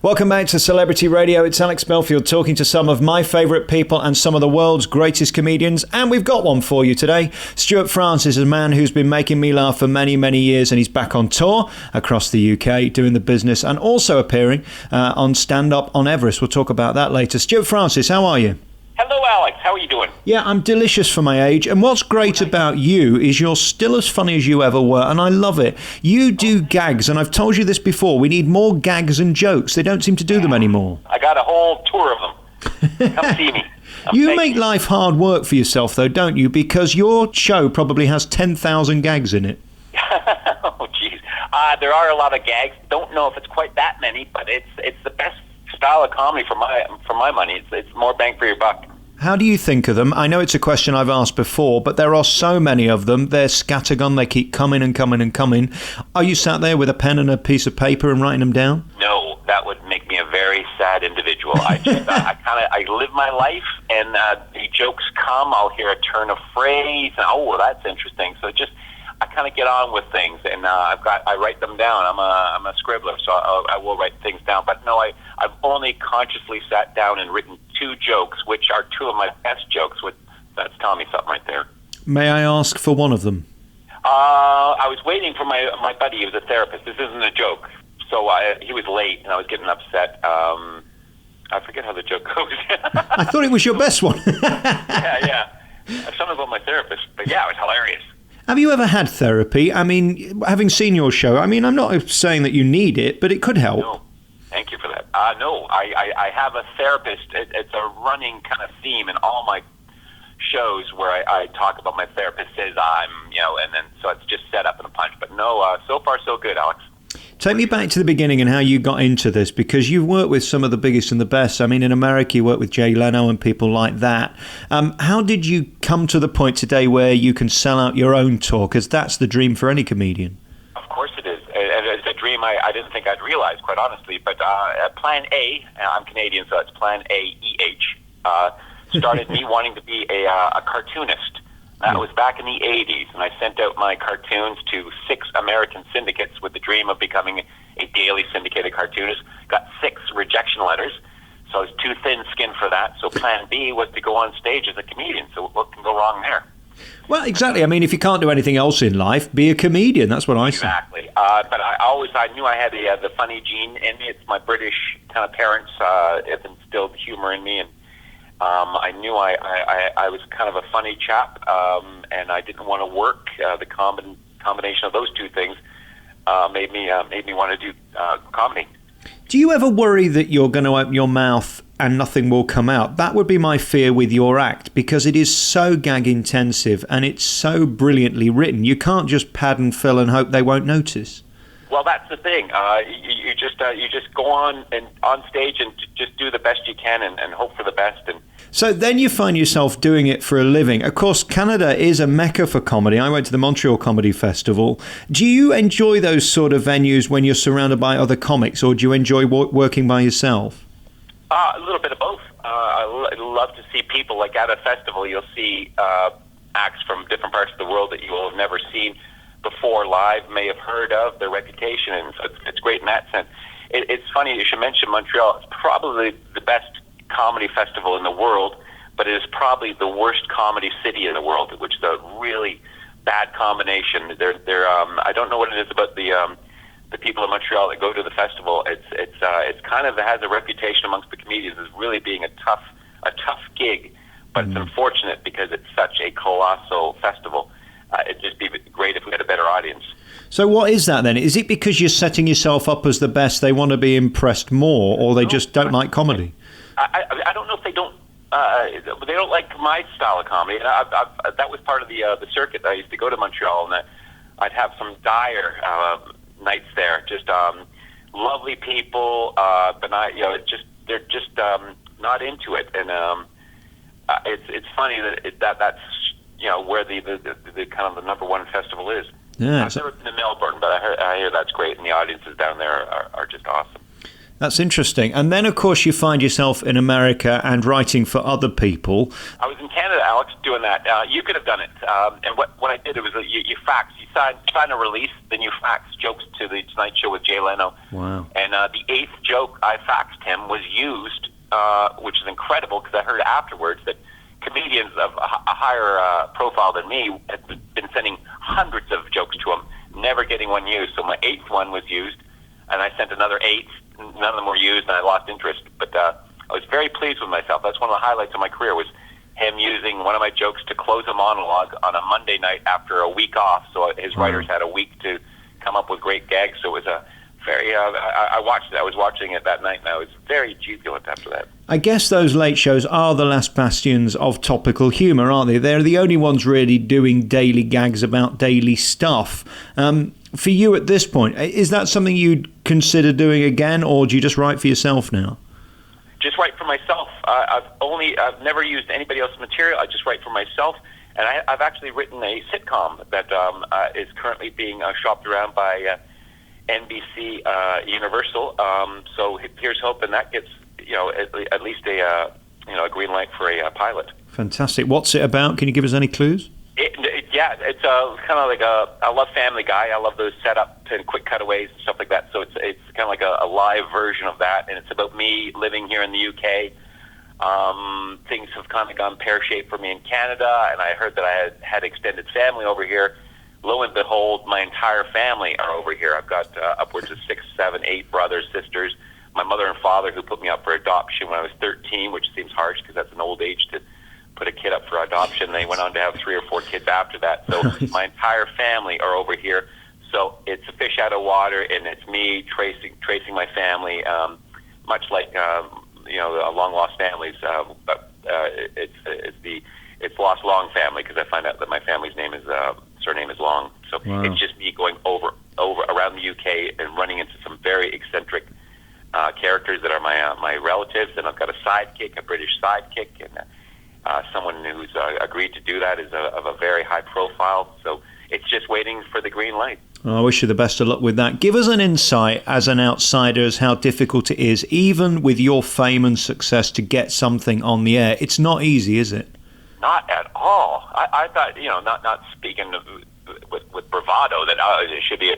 Welcome back to Celebrity Radio. It's Alex Belfield talking to some of my favourite people and some of the world's greatest comedians. And we've got one for you today. Stewart Francis is a man who's been making me laugh for many, many years, and he's back on tour across the UK doing the business and also appearing on stand-up on Everest. We'll talk about that later. Stewart Francis, how are you? Hello, Alex. How are you doing? Yeah, I'm delicious for my age. And what's great about you is you're still as funny as you ever were, and I love it. You do gags, and I've told you this before. We need more gags and jokes. They don't seem to do them anymore. I got a whole tour of them. Come see me. You make life hard work for yourself, though, don't you? Because your show probably has 10,000 gags in it. Oh, jeez. There are a lot of gags. Don't know if it's quite that many, but it's the best style of comedy for my money. It's more bang for your buck. How do you think of them? I know it's a question I've asked before, but there are so many of them. They're scattergun. They keep coming and coming and coming. Are you sat there with a pen and a piece of paper and writing them down? No, that would make me a very sad individual. I live my life, and the jokes come. I'll hear a turn of phrase, and oh, that's interesting. So I kind of get on with things, and I write them down. I'm a scribbler, so I will write things down. But no, I've only consciously sat down and written 2 jokes, which are 2 of my best jokes. That's telling me something right there. May I ask for one of them? I was waiting for my buddy. He was a therapist. This isn't a joke. So he was late, and I was getting upset. I forget how the joke goes. I thought it was your best one. Yeah. Something about my therapist, but yeah, it was hilarious. Have you ever had therapy? I mean, having seen your show, I mean, I'm not saying that you need it, but it could help. No, thank you for that. No, I have a therapist. It's a running kind of theme in all my shows where I talk about my therapist says and then so it's just set up in a punch. But no, so far so good, Alex. Take me back to the beginning and how you got into this, because you've worked with some of the biggest and the best. I mean, in America, you worked with Jay Leno and people like that. How did you come to the point today where you can sell out your own tour? Because that's the dream for any comedian. Of course it is. And it's a dream I didn't think I'd realize, quite honestly. But Plan A, I'm Canadian, so it's Plan A-E-H, started me wanting to be a cartoonist. That was back in the 80s, and I sent out my cartoons to 6 American syndicates with the dream of becoming a daily syndicated cartoonist. Got 6 rejection letters, so I was too thin-skinned for that. So Plan B was to go on stage as a comedian, so what can go wrong there? Well, exactly. I mean, if you can't do anything else in life, be a comedian. That's what I say. Exactly. But I knew I had the funny gene in me. It's my British kind of parents have instilled humor in me, and I knew I was kind of a funny chap, and I didn't want to work. The combination of those 2 things made me want to do comedy. Do you ever worry that you're going to open your mouth and nothing will come out? That would be my fear with your act, because it is so gag intensive and it's so brilliantly written. You can't just pad and fill and hope they won't notice. Well, that's the thing. You just go on stage and just do the best you can and hope for the best. And so then you find yourself doing it for a living. Of course, Canada is a mecca for comedy. I went to the Montreal Comedy Festival. Do you enjoy those sort of venues when you're surrounded by other comics, or do you enjoy working by yourself? A little bit of both. I love to see people, like at a festival, you'll see acts from different parts of the world that you will have never seen before live, may have heard of, their reputation, and so it's great in that sense. It's funny you should mention Montreal. It's probably the best comedy festival in the world, but it is probably the worst comedy city in the world, which is a really bad combination. I don't know what it is about the people in Montreal that go to the festival. It's kind of has a reputation amongst the comedians as really being a tough gig, but it's unfortunate because it's such a colossal festival. It'd just be great if we had a better audience. So what is that then? Is it because you're setting yourself up as the best, they want to be impressed more, or they just don't like comedy? I don't know if they don't like my style of comedy. And that was part of the circuit. I used to go to Montreal, and I'd have some dire nights there. Just lovely people, but they're just not into it. And it's funny that's where the kind of the number one festival is. Yeah, I've never been to Melbourne, but I hear that's great, and the audiences down there are just awesome. That's interesting. And then, of course, you find yourself in America and writing for other people. I was in Canada, Alex, doing that. You could have done it. And what I did, it was you fax. You sign a release, then you fax jokes to the Tonight Show with Jay Leno. Wow. And the 8th joke I faxed him was used, which is incredible because I heard afterwards that comedians of a higher profile than me had been sending hundreds of jokes to him, never getting one used. So my 8th one was used, and I sent another 8. None of them were used, and I lost interest. But I was very pleased with myself. That's one of the highlights of my career, was him using one of my jokes to close a monologue on a Monday night after a week off. So his writers had a week to come up with great gags. So it was a very... I watched it. I was watching it that night, and I was very jubilant after that. I guess those late shows are the last bastions of topical humour, aren't they? They're the only ones really doing daily gags about daily stuff. For you at this point, is that something you'd consider doing again, or do you just write for yourself now? Just write for myself. I've never used anybody else's material. I just write for myself, and I've actually written a sitcom that is currently being shopped around by NBC Universal. So here's hoping that gets at least a green light for a pilot. Fantastic. What's it about? Can you give us any clues? It's kind of like I love Family Guy. I love those setup and quick cutaways and stuff like that. So it's kind of like a live version of that, and it's about me living here in the UK. Things have kind of gone pear-shaped for me in Canada, and I heard that I had extended family over here. Lo and behold, my entire family are over here. I've got upwards of 6, 7, 8 brothers, sisters. My mother and father, who put me up for adoption when I was 13, which seems harsh because that's an old age to put a kid up for adoption. They went on to have 3 or 4 kids after that. So my entire family are over here. So it's a fish out of water, and it's me tracing my family, much like long lost families. But it's lost long family, because I find out that my family's surname is Long. So wow. It's just me going over around the UK and running into some very eccentric characters that are my relatives, and I've got a sidekick, a British sidekick, and someone who's agreed to do that is of a very high profile. So it's just waiting for the green light. Well, I wish you the best of luck with that. Give us an insight as an outsider as how difficult it is, even with your fame and success, to get something on the air. It's not easy, is it? Not at all. I thought, not speaking with bravado, that it should be...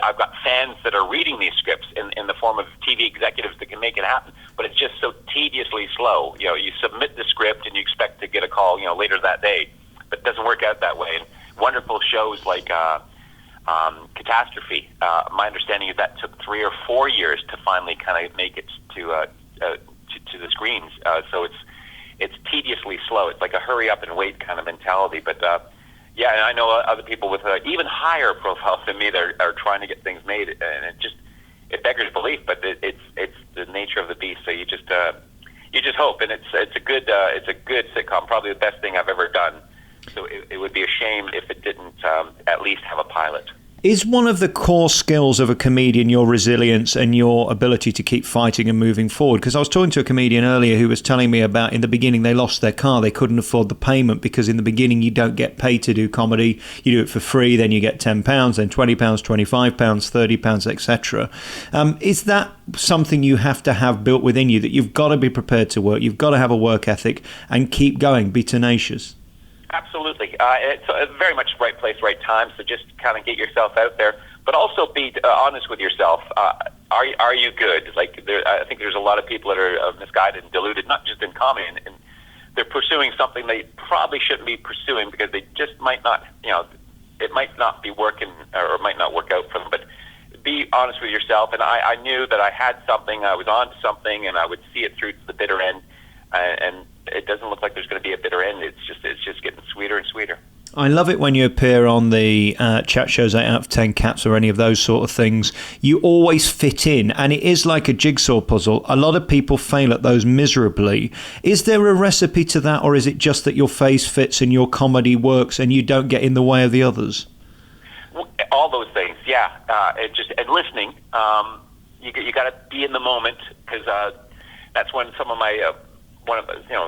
I've got fans that are reading these scripts in the form of TV executives that can make it happen, but it's just so tediously slow. You submit the script and you expect to get a call, later that day, but it doesn't work out that way. And wonderful shows like Catastrophe, my understanding is that took 3 or 4 years to finally kind of make it to the screens. So it's tediously slow. It's like a hurry up and wait kind of mentality, but. Yeah, and I know other people with even higher profiles than me that are trying to get things made, and it beggars belief. But it's the nature of the beast. So you just hope, and it's a good sitcom, probably the best thing I've ever done. So it would be a shame if it didn't at least have a pilot. Is one of the core skills of a comedian your resilience and your ability to keep fighting and moving forward? Because I was talking to a comedian earlier who was telling me about, in the beginning, they lost their car. They couldn't afford the payment because in the beginning you don't get paid to do comedy. You do it for free, then you get £10, then £20, £25, £30, etc. Is that something you have to have built within you, that you've got to be prepared to work, you've got to have a work ethic and keep going, be tenacious? Absolutely. It's very much right place, right time, so just kind of get yourself out there, but also be honest with yourself. Are you good? I think there's a lot of people that are misguided and deluded, not just in comedy, and they're pursuing something they probably shouldn't be pursuing because they just might not, it might not be working or it might not work out for them, but be honest with yourself. And I knew that I had something, I was on to something, and I would see it through to the bitter end, and it doesn't look like there's going to be a bitter end. It's just getting sweeter and sweeter. I love it when you appear on the chat shows 8 out of 10 caps or any of those sort of things. You always fit in, and it is like a jigsaw puzzle. A lot of people fail at those miserably. Is there a recipe to that, or is it just that your face fits and your comedy works and you don't get in the way of the others? All those things, yeah. And listening. You got to be in the moment, because that's when some of my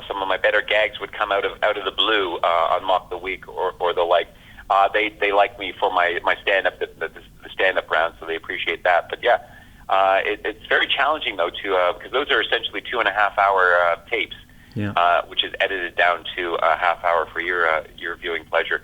some of my better gags would come out of the blue on Mock the Week or the like. They like me for my stand up, the stand up round, so they appreciate that. But yeah, It's very challenging, though, to because those are essentially 2.5-hour tapes, which is edited down to a half hour for your viewing pleasure.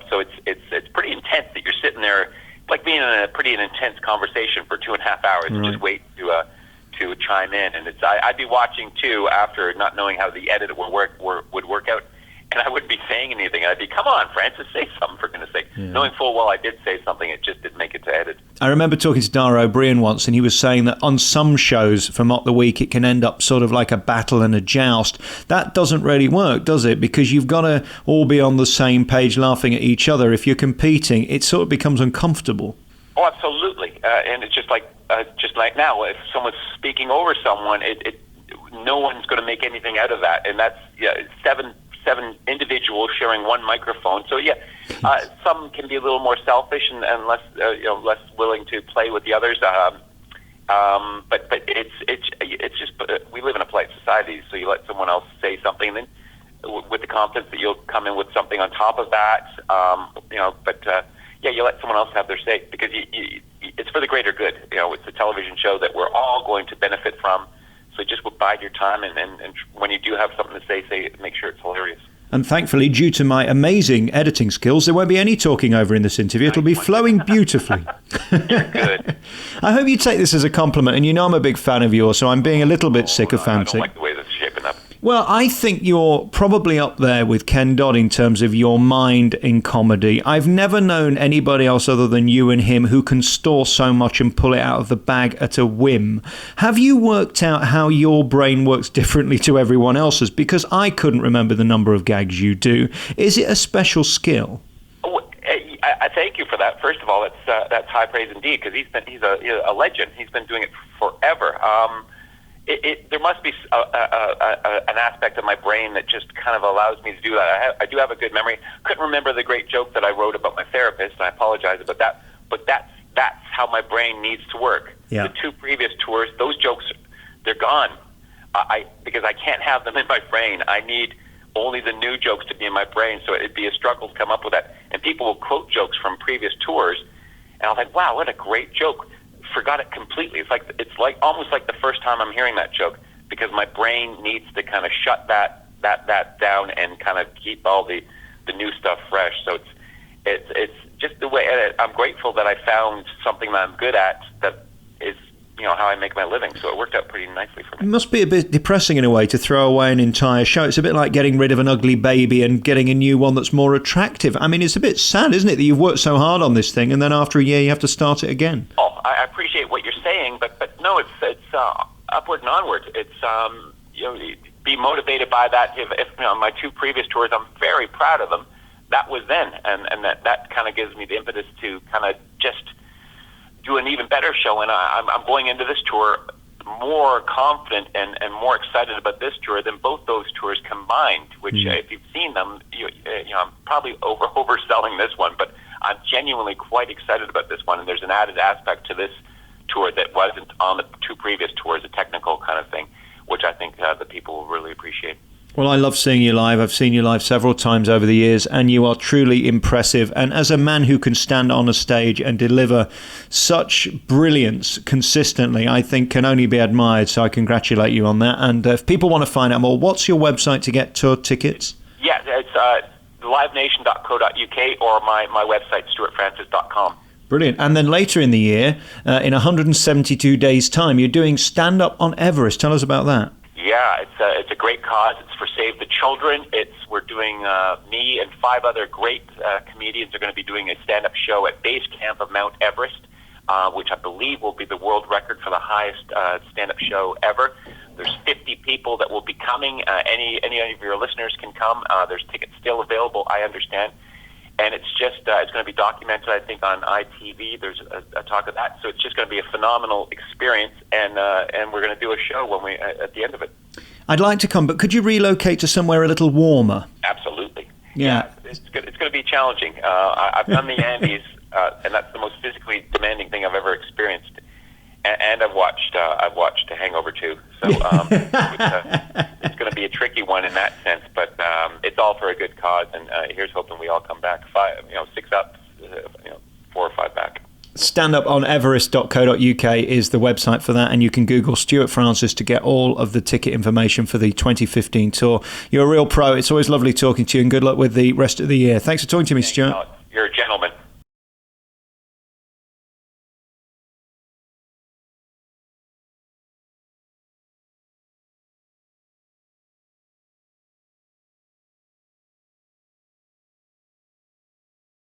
So it's pretty intense that you're sitting there, like being in a pretty intense conversation for 2.5 hours and just wait to chime in. And I'd be watching too after not knowing how the edit would work out. And I wouldn't be saying anything. I'd be, come on, Francis, say something, for goodness sake. Yeah. Knowing full well I did say something, it just didn't make it to edit. I remember talking to Dara O'Brien once, and he was saying that on some shows for Mock the Week, it can end up sort of like a battle and a joust. That doesn't really work, does it? Because you've got to all be on the same page laughing at each other. If you're competing, it sort of becomes uncomfortable. Oh, absolutely. And it's just like now, if someone's speaking over someone, no one's going to make anything out of that. And that's seven individuals sharing one microphone. So some can be a little more selfish and less less willing to play with the others. But it's just we live in a polite society, so you let someone else say something, and then with the confidence that you'll come in with something on top of that. You let someone else have their say, because it's for the greater good. It's a television show that we're all going to benefit from. So just bide your time, and when you do have something to say, make sure it's hilarious. And thankfully, due to my amazing editing skills, there won't be any talking over in this interview. It'll be flowing beautifully. You're good. I hope you take this as a compliment, and you know I'm a big fan of yours, so I'm being a little bit sycophantic. I don't like the way this is shaping up. Well, I think you're probably up there with Ken Dodd in terms of your mind in comedy. I've never known anybody else other than you and him who can store so much and pull it out of the bag at a whim. Have you worked out how your brain works differently to everyone else's? Because I couldn't remember the number of gags you do. Is it a special skill? I thank you for that. First of all, that's high praise indeed, because he's a legend. He's been doing it forever. There must be an aspect of my brain that just kind of allows me to do that. I do have a good memory. Couldn't remember the great joke that I wrote about my therapist. I apologize about that. But that's how my brain needs to work. Yeah. The 2 previous tours, those jokes, they're gone. Because I can't have them in my brain. I need only the new jokes to be in my brain. So it'd be a struggle to come up with that. And people will quote jokes from previous tours, and I'm like, wow, what a great joke. Forgot it completely. It's like almost like the first time I'm hearing that joke, because my brain needs to kind of shut that down and kind of keep all the new stuff fresh. So it's just the way. I'm grateful that I found something that I'm good at, that is how I make my living. So it worked out pretty nicely for me. It must be a bit depressing in a way to throw away an entire show. It's a bit like getting rid of an ugly baby and getting a new one that's more attractive. I mean, it's a bit sad, isn't it, that you've worked so hard on this thing and then after a year you have to start it again? Oh, I appreciate what you're saying, but no, it's upward and onward. It's be motivated by that. If my 2 previous tours, I'm very proud of them. That was then, and that kind of gives me the impetus to kind of just do an even better show. And I'm going into this tour more confident and more excited about this tour than both those tours combined, which if you've seen them, I'm probably overselling this one, but I'm genuinely quite excited about this one. And there's an added aspect to this tour that wasn't on the 2 previous tours, a technical kind of thing, which I think the people will really appreciate. Well, I love seeing you live. I've seen you live several times over the years, and you are truly impressive. And as a man who can stand on a stage and deliver such brilliance consistently, I think can only be admired. So I congratulate you on that. And if people want to find out more, what's your website to get tour tickets? Yeah, it's livenation.co.uk or my website, stewartfrancis.com. Brilliant. And then later in the year, in 172 days' time, you're doing stand-up on Everest. Tell us about that. Yeah, it's a great cause. It's for Save the Children. We're doing me and 5 other great comedians are going to be doing a stand-up show at base camp of Mount Everest, which I believe will be the world record for the highest stand-up show ever. There's 50 people that will be coming. Any of your listeners can come. There's tickets still available, I understand. And it's just it's going to be documented, I think, on ITV. There's a talk of that. So it's just going to be a phenomenal experience, and we're going to do a show when at the end of it. I'd like to come, but could you relocate to somewhere a little warmer? Absolutely. Yeah. It's going to be challenging. I've done the Andes, and that's the most physically demanding thing I've ever experienced. And I've watched The Hangover too. So it's going to be a tricky one in that sense, but it's all for a good cause. And here's hoping we all come back 6 up, 4 or 5 back. standuponeverest.co.uk is the website for that, and you can Google Stewart Francis to get all of the ticket information for the 2015 tour. You're a real pro. It's always lovely talking to you, and good luck with the rest of the year. Thanks for talking to me, Stewart. You're a gentleman.